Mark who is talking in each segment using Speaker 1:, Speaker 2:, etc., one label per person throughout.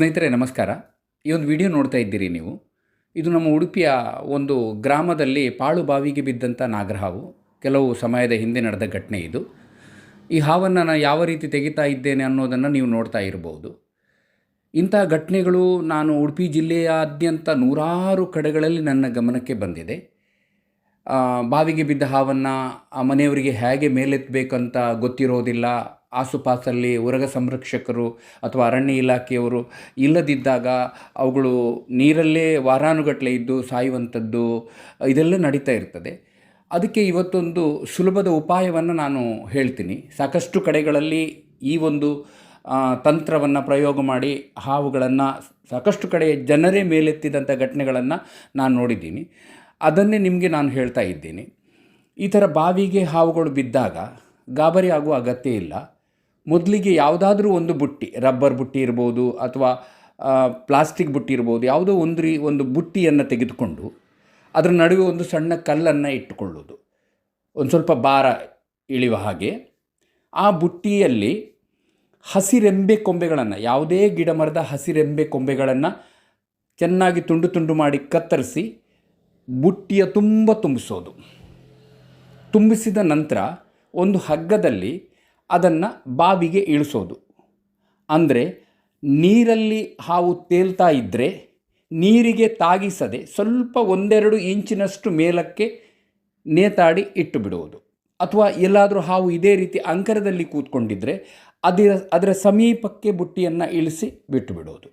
Speaker 1: ಸ್ನೇಹಿತರೆ ನಮಸ್ಕಾರ. ಈ ಒಂದು ವಿಡಿಯೋ ನೋಡ್ತಾ ಇದ್ದೀರಿ ನೀವು. ಇದು ನಮ್ಮ ಉಡುಪಿಯ ಒಂದು ಗ್ರಾಮದಲ್ಲಿ ಪಾಳು ಬಾವಿಗೆ ಬಿದ್ದಂಥ ನಾಗರಹಾವು. ಕೆಲವು ಸಮಯದ ಹಿಂದೆ ನಡೆದ ಘಟನೆ ಇದು. ಈ ಹಾವನ್ನು ನಾನು ಯಾವ ರೀತಿ ತೆಗಿತಾ ಇದ್ದೇನೆ ಅನ್ನೋದನ್ನು ನೀವು ನೋಡ್ತಾ ಇರಬಹುದು. ಇಂಥ ಘಟನೆಗಳು ನಾನು ಉಡುಪಿ ಜಿಲ್ಲೆಯಾದ್ಯಂತ ನೂರಾರು ಕಡೆಗಳಲ್ಲಿ ನನ್ನ ಗಮನಕ್ಕೆ ಬಂದಿದೆ. ಬಾವಿಗೆ ಬಿದ್ದ ಹಾವನ್ನು ಆ ಮನೆಯವರಿಗೆ ಹೇಗೆ ಮೇಲೆತ್ತಬೇಕಂತ ಗೊತ್ತಿರೋದಿಲ್ಲ. ಆಸುಪಾಸಲ್ಲಿ ಉರಗ ಸಂರಕ್ಷಕರು ಅಥವಾ ಅರಣ್ಯ ಇಲಾಖೆಯವರು ಇಲ್ಲದಿದ್ದಾಗ ಅವುಗಳು ನೀರಲ್ಲೇ ವಾರಾನುಗಟ್ಟಲೆ ಇದ್ದು ಸಾಯುವಂಥದ್ದು ಇದೆಲ್ಲ ನಡೀತಾ ಇರ್ತದೆ. ಅದಕ್ಕೆ ಇವತ್ತೊಂದು ಸುಲಭದ ಉಪಾಯವನ್ನು ನಾನು ಹೇಳ್ತೀನಿ. ಸಾಕಷ್ಟು ಕಡೆಗಳಲ್ಲಿ ಈ ಒಂದು ತಂತ್ರವನ್ನು ಪ್ರಯೋಗ ಮಾಡಿ ಹಾವುಗಳನ್ನು ಸಾಕಷ್ಟು ಕಡೆ ಜನರೇ ಮೇಲೆತ್ತಿದಂಥ ಘಟನೆಗಳನ್ನು ನಾನು ನೋಡಿದ್ದೀನಿ. ಅದನ್ನೇ ನಿಮಗೆ ನಾನು ಹೇಳ್ತಾ ಇದ್ದೀನಿ. ಈ ಥರ ಬಾವಿಗೆ ಹಾವುಗಳು ಬಿದ್ದಾಗ ಗಾಬರಿ ಆಗುವ ಅಗತ್ಯ ಇಲ್ಲ. ಮೊದಲಿಗೆ ಯಾವುದಾದ್ರೂ ಒಂದು ಬುಟ್ಟಿ, ರಬ್ಬರ್ ಬುಟ್ಟಿ ಇರ್ಬೋದು ಅಥವಾ ಪ್ಲಾಸ್ಟಿಕ್ ಬುಟ್ಟಿ ಇರ್ಬೋದು, ಯಾವುದೋ ಒಂದು ಬುಟ್ಟಿಯನ್ನು ತೆಗೆದುಕೊಂಡು ಅದರ ನಡುವೆ ಒಂದು ಸಣ್ಣ ಕಲ್ಲನ್ನು ಇಟ್ಟುಕೊಳ್ಳೋದು, ಒಂದು ಸ್ವಲ್ಪ ಭಾರ ಇಳಿಯುವ ಹಾಗೆ. ಆ ಬುಟ್ಟಿಯಲ್ಲಿ ಹಸಿರೆಂಬೆ ಕೊಂಬೆಗಳನ್ನು, ಯಾವುದೇ ಗಿಡ ಮರದ ಹಸಿರೆಂಬೆ ಕೊಂಬೆಗಳನ್ನು ಚೆನ್ನಾಗಿ ತುಂಡು ತುಂಡು ಮಾಡಿ ಕತ್ತರಿಸಿ ಬುಟ್ಟಿಯ ತುಂಬ ತುಂಬಿಸೋದು. ತುಂಬಿಸಿದ ನಂತರ ಒಂದು ಹಗ್ಗದಲ್ಲಿ ಅದನ್ನು ಬಾವಿಗೆ ಇಳಿಸೋದು. ಅಂದರೆ ನೀರಲ್ಲಿ ಹಾವು ತೇಲ್ತಾ ಇದ್ದರೆ ನೀರಿಗೆ ತಾಗಿಸದೆ ಸ್ವಲ್ಪ 1-2 ಇಂಚಿನಷ್ಟು ಮೇಲಕ್ಕೆ ನೇತಾಡಿ ಇಟ್ಟು ಬಿಡುವುದು. ಅಥವಾ ಎಲ್ಲಾದರೂ ಹಾವು ಇದೇ ರೀತಿ ಅಂಕರದಲ್ಲಿ ಕೂತ್ಕೊಂಡಿದ್ದರೆ ಅದರ ಸಮೀಪಕ್ಕೆ ಬುಟ್ಟಿಯನ್ನು ಇಳಿಸಿ ಬಿಟ್ಟು ಬಿಡೋದು.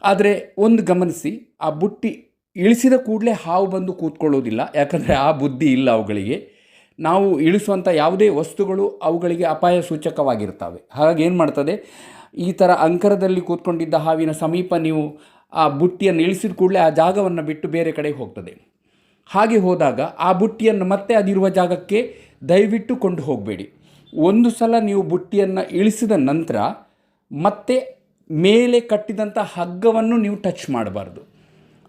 Speaker 1: ಆದರೆ ಒಂದು ಗಮನಿಸಿ, ಆ ಬುಟ್ಟಿ ಇಳಿಸಿದ ಕೂಡಲೇ ಹಾವು ಬಂದು ಕೂತ್ಕೊಳ್ಳೋದಿಲ್ಲ. ಯಾಕಂದರೆ ಆ ಬುದ್ಧಿ ಇಲ್ಲ ಅವುಗಳಿಗೆ. ನಾವು ಇಳಿಸುವಂಥ ಯಾವುದೇ ವಸ್ತುಗಳು ಅವುಗಳಿಗೆ ಅಪಾಯ ಸೂಚಕವಾಗಿರ್ತವೆ. ಹಾಗಾಗಿ ಏನು ಮಾಡ್ತದೆ, ಈ ಥರ ಅಂಕರದಲ್ಲಿ ಕೂತ್ಕೊಂಡಿದ್ದ ಹಾವಿನ ಸಮೀಪ ನೀವು ಆ ಬುಟ್ಟಿಯನ್ನು ಇಳಿಸಿದ ಕೂಡಲೇ ಆ ಜಾಗವನ್ನು ಬಿಟ್ಟು ಬೇರೆ ಕಡೆಗೆ ಹೋಗ್ತದೆ. ಹಾಗೆ ಹೋದಾಗ ಆ ಬುಟ್ಟಿಯನ್ನು ಮತ್ತೆ ಅದಿರುವ ಜಾಗಕ್ಕೆ ದಯವಿಟ್ಟು ಕೊಂಡು ಹೋಗಬೇಡಿ. ಒಂದು ಸಲ ನೀವು ಬುಟ್ಟಿಯನ್ನು ಇಳಿಸಿದ ನಂತರ ಮತ್ತೆ ಮೇಲೆ ಕಟ್ಟಿದಂಥ ಹಗ್ಗವನ್ನು ನೀವು ಟಚ್ ಮಾಡಬಾರ್ದು.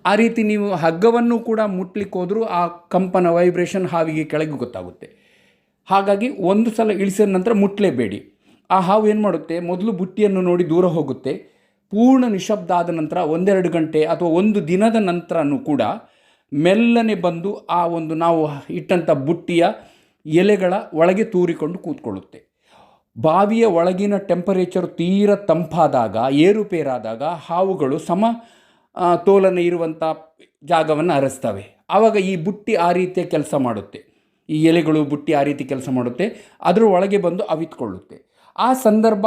Speaker 1: ಆ ರೀತಿ ನೀವು ಹಗ್ಗವನ್ನು ಕೂಡ ಮುಟ್ಲಿಕ್ಕೆ ಹೋದರೂ ಆ ಕಂಪನ ವೈಬ್ರೇಷನ್ ಹಾವಿಗೆ ಕೆಳಗೆ ಗೊತ್ತಾಗುತ್ತೆ. ಹಾಗಾಗಿ ಒಂದು ಸಲ ಇಳಿಸಿದ ನಂತರ ಮುಟ್ಟಲೇಬೇಡಿ. ಆ ಹಾವು ಏನು ಮಾಡುತ್ತೆ, ಮೊದಲು ಬುಟ್ಟಿಯನ್ನು ನೋಡಿ ದೂರ ಹೋಗುತ್ತೆ. ಪೂರ್ಣ ನಿಶಬ್ದ ಆದ ನಂತರ 1-2 ಗಂಟೆ ಅಥವಾ ಒಂದು ದಿನದ ನಂತರನೂ ಕೂಡ ಮೆಲ್ಲನೆ ಬಂದು ಆ ಒಂದು ನಾವು ಇಟ್ಟಂಥ ಬುಟ್ಟಿಯ ಎಲೆಗಳ ಒಳಗೆ ತೂರಿಕೊಂಡು ಕೂತ್ಕೊಳ್ಳುತ್ತೆ. ಬಾವಿಯ ಒಳಗಿನ ಟೆಂಪರೇಚರ್ ತೀರ ತಂಪಾದಾಗ, ಏರುಪೇರಾದಾಗ ಹಾವುಗಳು ತೋಲನೆ ಇರುವಂಥ ಜಾಗವನ್ನು ಅರಸ್ತವೆ. ಆವಾಗ ಈ ಬುಟ್ಟಿ ಆ ರೀತಿಯ ಕೆಲಸ ಮಾಡುತ್ತೆ. ಈ ಎಲೆಗಳು ಬುಟ್ಟಿ ಆ ರೀತಿ ಕೆಲಸ ಮಾಡುತ್ತೆ. ಅದರ ಒಳಗೆ ಬಂದು ಅವಿತ್ಕೊಳ್ಳುತ್ತೆ. ಆ ಸಂದರ್ಭ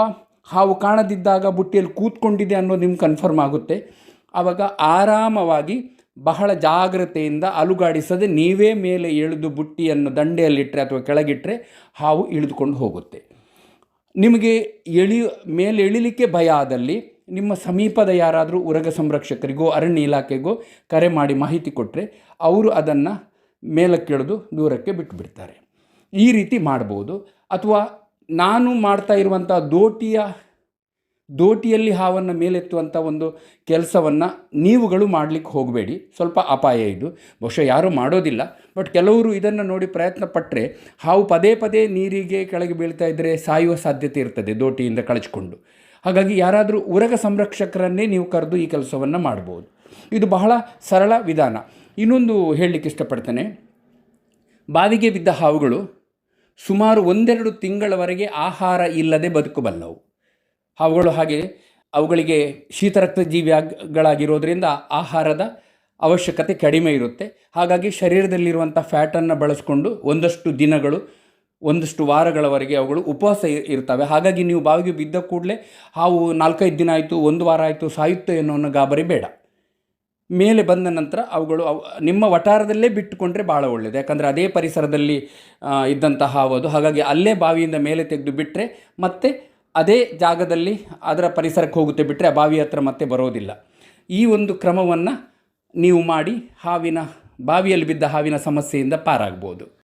Speaker 1: ಹಾವು ಕಾಣದಿದ್ದಾಗ ಬುಟ್ಟಿಯಲ್ಲಿ ಕೂತ್ಕೊಂಡಿದೆ ಅನ್ನೋದು ನಿಮ್ಗೆ ಕನ್ಫರ್ಮ್ ಆಗುತ್ತೆ. ಆವಾಗ ಆರಾಮವಾಗಿ ಬಹಳ ಜಾಗ್ರತೆಯಿಂದ ಅಲುಗಾಡಿಸದೆ ನೀವೇ ಮೇಲೆ ಎಳೆದು ಬುಟ್ಟಿಯನ್ನು ದಂಡೆಯಲ್ಲಿಟ್ಟರೆ ಅಥವಾ ಕೆಳಗಿಟ್ಟರೆ ಹಾವು ಇಳಿದುಕೊಂಡು ಹೋಗುತ್ತೆ. ನಿಮಗೆ ಮೇಲೆ ಎಳಿಲಿಕ್ಕೆ ಭಯ ಆದಲ್ಲಿ ನಿಮ್ಮ ಸಮೀಪದ ಯಾರಾದರೂ ಉರಗ ಸಂರಕ್ಷಕರಿಗೋ ಅರಣ್ಯ ಇಲಾಖೆಗೋ ಕರೆ ಮಾಡಿ ಮಾಹಿತಿ ಕೊಟ್ಟರೆ ಅವರು ಅದನ್ನು ಮೇಲಕ್ಕೆಳೆದು ದೂರಕ್ಕೆ ಬಿಟ್ಟುಬಿಡ್ತಾರೆ. ಈ ರೀತಿ ಮಾಡ್ಬೋದು. ಅಥವಾ ನಾನು ಮಾಡ್ತಾ ಇರುವಂಥ ದೋಟಿಯಲ್ಲಿ ಹಾವನ್ನು ಮೇಲೆತ್ತುವಂಥ ಒಂದು ಕೆಲಸವನ್ನು ನೀವುಗಳು ಮಾಡಲಿಕ್ಕೆ ಹೋಗಬೇಡಿ. ಸ್ವಲ್ಪ ಅಪಾಯ ಇದು. ಬಹುಶಃ ಯಾರೂ ಮಾಡೋದಿಲ್ಲ. ಬಟ್ ಕೆಲವರು ಇದನ್ನು ನೋಡಿ ಪ್ರಯತ್ನ ಪಟ್ಟರೆ ಹಾವು ಪದೇ ಪದೇ ನೀರಿಗೆ ಕೆಳಗೆ ಬೀಳ್ತಾ ಇದ್ದರೆ ಸಾಯುವ ಸಾಧ್ಯತೆ ಇರ್ತದೆ ದೋಟಿಯಿಂದ ಕಳಚಿಕೊಂಡು. ಹಾಗಾಗಿ ಯಾರಾದರೂ ಉರಗ ಸಂರಕ್ಷಕರನ್ನೇ ನೀವು ಕರೆದು ಈ ಕೆಲಸವನ್ನು ಮಾಡ್ಬೋದು. ಇದು ಬಹಳ ಸರಳ ವಿಧಾನ. ಇನ್ನೊಂದು ಹೇಳಲಿಕ್ಕೆ ಇಷ್ಟಪಡ್ತೇನೆ. ಬಾವಿಗೆ ಬಿದ್ದ ಹಾವುಗಳು ಸುಮಾರು 1-2 ತಿಂಗಳವರೆಗೆ ಆಹಾರ ಇಲ್ಲದೆ ಬದುಕಬಲ್ಲವು ಹಾವುಗಳು. ಹಾಗೆ ಅವುಗಳಿಗೆ ಶೀತರಕ್ತ ಜೀವಿಗಳಾಗಿರೋದ್ರಿಂದ ಆಹಾರದ ಅವಶ್ಯಕತೆ ಕಡಿಮೆ ಇರುತ್ತೆ. ಹಾಗಾಗಿ ಶರೀರದಲ್ಲಿರುವಂಥ ಫ್ಯಾಟನ್ನು ಬಳಸಿಕೊಂಡು ಒಂದಷ್ಟು ದಿನಗಳು, ಒಂದಷ್ಟು ವಾರಗಳವರೆಗೆ ಅವುಗಳು ಉಪವಾಸ ಇರ್ತವೆ. ಹಾಗಾಗಿ ನೀವು ಬಾವಿಗೆ ಬಿದ್ದ ಕೂಡಲೇ ಹಾವು 4-5 ದಿನ ಆಯಿತು, 1 ವಾರ ಆಯಿತು ಸಾಯುತ್ತೆ ಅನ್ನೋ ಗಾಬರಿ ಬೇಡ. ಮೇಲೆ ಬಂದ ನಂತರ ಅವುಗಳು ನಿಮ್ಮ ವಠಾರದಲ್ಲೇ ಬಿಟ್ಟುಕೊಂಡ್ರೆ ಭಾಳ ಒಳ್ಳೆಯದು. ಯಾಕಂದರೆ ಅದೇ ಪರಿಸರದಲ್ಲಿ ಇದ್ದಂಥ ಹಾವು ಅದು. ಹಾಗಾಗಿ ಅಲ್ಲೇ ಬಾವಿಯಿಂದ ಮೇಲೆ ತೆಗೆದು ಬಿಟ್ಟರೆ ಮತ್ತೆ ಅದೇ ಜಾಗದಲ್ಲಿ ಅದರ ಪರಿಸರಕ್ಕೆ ಹೋಗುತ್ತೆ, ಬಿಟ್ಟರೆ ಆ ಬಾವಿ ಹತ್ರ ಮತ್ತೆ ಬರೋದಿಲ್ಲ. ಈ ಒಂದು ಕ್ರಮವನ್ನು ನೀವು ಮಾಡಿ ಬಾವಿಯಲ್ಲಿ ಬಿದ್ದ ಹಾವಿನ ಸಮಸ್ಯೆಯಿಂದ ಪಾರಾಗ್ಬೋದು.